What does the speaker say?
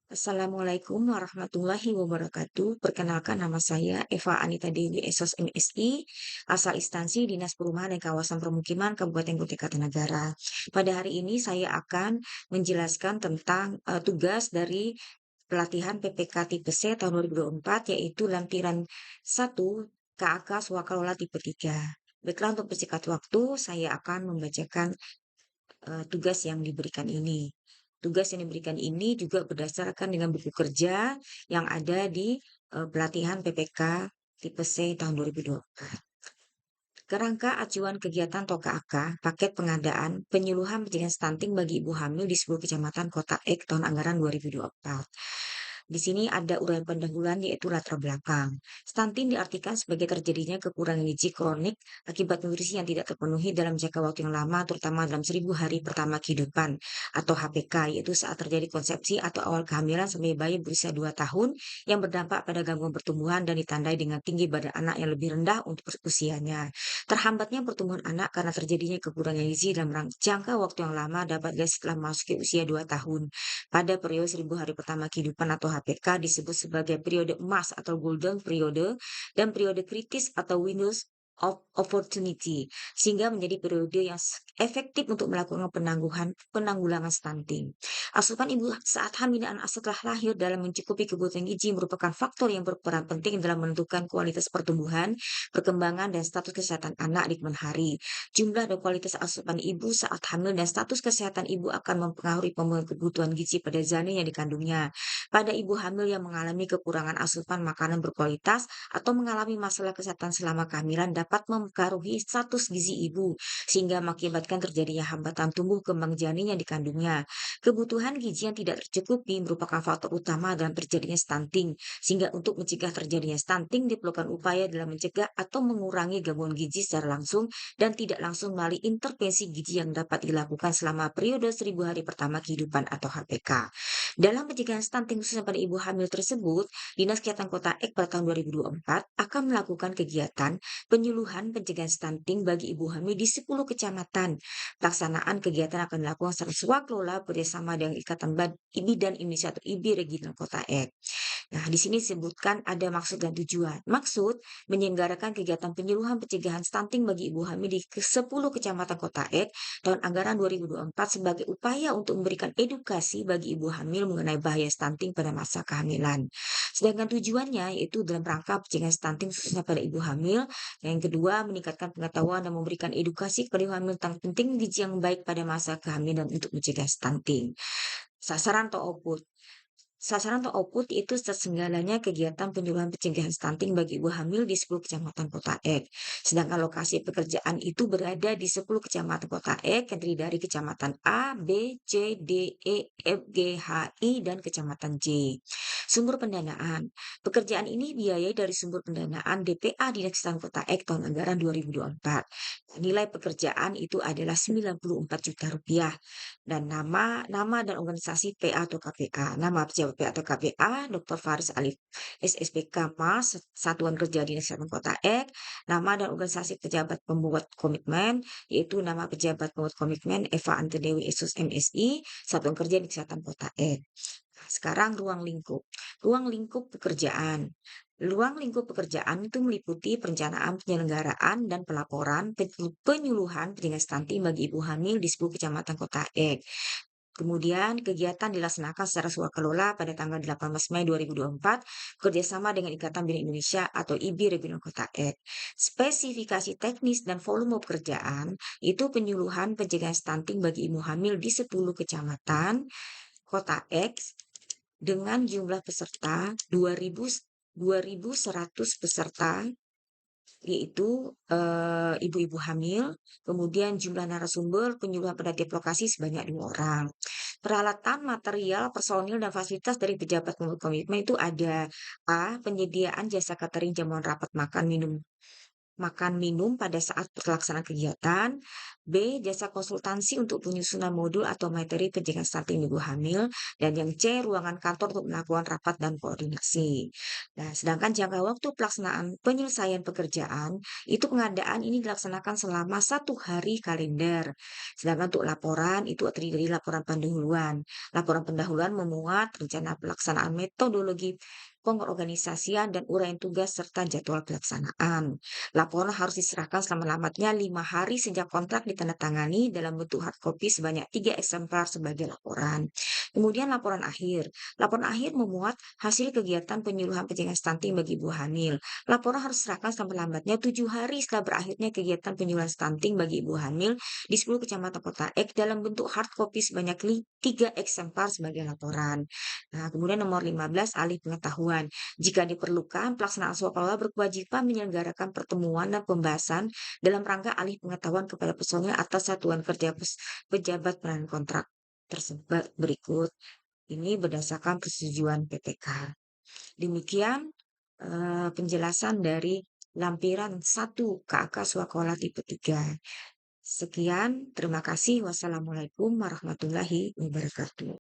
Assalamualaikum warahmatullahi wabarakatuh. Perkenalkan nama saya Eva Anita Dewi Esos MSI, asal instansi Dinas Perumahan dan Kawasan Permukiman Kabupaten Kutai Kartanagara. Pada hari ini saya akan menjelaskan tentang tugas dari pelatihan PPK tipe C tahun 2024 yaitu lampiran 1 KAK Swakalola tipe 3. Baiklah untuk persingkat waktu saya akan membacakan tugas yang diberikan ini. Tugas yang diberikan ini juga berdasarkan dengan buku kerja yang ada di pelatihan PPK tipe C tahun 2024. Kerangka acuan kegiatan atau KAK, paket pengadaan penyuluhan pencegahan stunting bagi ibu hamil di 10 kecamatan Kota Ek tahun anggaran 2024. Di sini ada uraian pendahuluan yaitu latar belakang. Stunting diartikan sebagai terjadinya kekurangan gizi kronik akibat nutrisi yang tidak terpenuhi dalam jangka waktu yang lama, terutama dalam 1000 hari pertama kehidupan atau HPK, yaitu saat terjadi konsepsi atau awal kehamilan sampai bayi berusia 2 tahun yang berdampak pada gangguan pertumbuhan dan ditandai dengan tinggi badan anak yang lebih rendah untuk usianya. Terhambatnya pertumbuhan anak karena terjadinya kekurangan gizi dalam jangka waktu yang lama dapat dilihat setelah memasuki usia 2 tahun. Pada periode 1000 hari pertama kehidupan atau HPK disebut sebagai periode emas atau golden periode dan periode kritis atau windows of opportunity sehingga menjadi periode yang efektif untuk melakukan penanggulangan stunting. Asupan ibu saat hamil dan anak setelah lahir dalam mencukupi kebutuhan gizi merupakan faktor yang berperan penting dalam menentukan kualitas pertumbuhan, perkembangan, dan status kesehatan anak di kemudian hari. Jumlah dan kualitas asupan ibu saat hamil dan status kesehatan ibu akan mempengaruhi pemenuhan kebutuhan gizi pada janin yang dikandungnya. Pada ibu hamil yang mengalami kekurangan asupan makanan berkualitas atau mengalami masalah kesehatan selama kehamilan dapat mempengaruhi status gizi ibu, sehingga mengakibatkan terjadinya hambatan tumbuh kembang janin yang dikandungnya. Kebutuhan gizi yang tidak tercukupi merupakan faktor utama dalam terjadinya stunting, sehingga untuk mencegah terjadinya stunting diperlukan upaya dalam mencegah atau mengurangi gangguan gizi secara langsung dan tidak langsung melalui intervensi gizi yang dapat dilakukan selama periode 1000 hari pertama kehidupan atau HPK. Dalam pencegahan stunting khususnya pada ibu hamil tersebut, Dinas Kesehatan Kota Ek pada tahun 2024 akan melakukan kegiatan penyuluhan pencegahan stunting bagi ibu hamil di 10 kecamatan. Pelaksanaan kegiatan akan dilakukan secara swakelola bersama dengan Ikatan Bidan Indonesia atau IBI Regional Kota Ek. Nah, di sini disebutkan ada maksud dan tujuan. Maksud, menyelenggarakan kegiatan penyuluhan pencegahan stunting bagi ibu hamil di 10 kecamatan Kota Ek tahun anggaran 2024 sebagai upaya untuk memberikan edukasi bagi ibu hamil mengenai bahaya stunting pada masa kehamilan. Sedangkan tujuannya yaitu dalam rangka pencegahan stunting khususnya pada ibu hamil. Yang kedua, meningkatkan pengetahuan dan memberikan edukasi kepada ibu hamil tentang penting gizi yang baik pada masa kehamilan untuk mencegah stunting. Sasaran atau output. Sasaran atau output itu segalanya kegiatan penyuluhan pencegahan stunting bagi ibu hamil di 10 kecamatan Kota Ek. Sedangkan lokasi pekerjaan itu berada di 10 kecamatan Kota Ek yang terdiri dari kecamatan A, B, C, D, E, F, G, H, I, dan kecamatan J. Sumber pendanaan. Pekerjaan ini biayai dari sumber pendanaan DPA Dinas Kesehatan Kota Ek tahun anggaran 2024. Nilai pekerjaan itu adalah Rp94 juta dan nama dan organisasi PA atau KPA. Nama pejabat PA atau KPA, Dr. Faris Alif, SSPK Mas, Satuan Kerja Dinas Kesehatan Kota Ek. Nama dan organisasi pejabat pembuat komitmen, yaitu nama pejabat pembuat komitmen Eva Antedewi Esus MSI, Satuan Kerja di Kesehatan Kota Ek. Nah, sekarang ruang lingkup. Ruang lingkup pekerjaan. Ruang lingkup pekerjaan itu meliputi perencanaan penyelenggaraan dan pelaporan penyuluhan pencegahan stunting bagi ibu hamil di 10 kecamatan Kota Ek. Kemudian kegiatan dilaksanakan secara swakelola pada tanggal 18 Mei 2024 kerjasama dengan Ikatan Bidan Indonesia atau IBI Regional Kota Ek. Spesifikasi teknis dan volume pekerjaan itu penyuluhan pencegahan stunting bagi ibu hamil di 10 kecamatan Kota Ek dengan jumlah peserta 2.100 peserta, yaitu ibu-ibu hamil, kemudian jumlah narasumber penyuluhan pada tiap lokasi sebanyak 2 orang. Peralatan, material, personil, dan fasilitas dari pejabat komitmen itu ada A. Penyediaan jasa catering jamuan rapat makan minum makan minum pada saat pelaksanaan kegiatan. B. Jasa konsultansi untuk penyusunan modul atau materi pencegahan stunting ibu hamil. Dan yang C. Ruangan kantor untuk melakukan rapat dan koordinasi. Nah, sedangkan jangka waktu pelaksanaan penyelesaian pekerjaan, itu pengadaan ini dilaksanakan selama 1 hari kalender. Sedangkan untuk laporan, itu terdiri dari laporan pendahuluan. Laporan pendahuluan memuat rencana pelaksanaan metodologi pengorganisasian dan uraian tugas serta jadwal pelaksanaan. Laporan harus diserahkan selama-lamanya 5 hari sejak kontrak ditandatangani dalam bentuk hard copy sebanyak 3 eksemplar sebagai laporan. Kemudian laporan akhir. Laporan akhir memuat hasil kegiatan penyuluhan pencegahan stunting bagi ibu hamil. Laporan harus diserahkan selama-lambatnya 7 hari setelah berakhirnya kegiatan penyuluhan stunting bagi ibu hamil di 10 kecamatan kota X dalam bentuk hard copy sebanyak 3 eksemplar sebagai laporan. Nah, kemudian nomor 15, alih pengetahuan. Jika diperlukan, pelaksanaan swapala berkewajiban menyelenggarakan pertemuan dan pembahasan dalam rangka alih pengetahuan kepada personil atas satuan kerja pejabat penanganan kontrak tersebut berikut. Ini berdasarkan persetujuan PTK. Demikian penjelasan dari lampiran 1 KAK Swakala tipe 3. Sekian, terima kasih. Wassalamualaikum warahmatullahi wabarakatuh.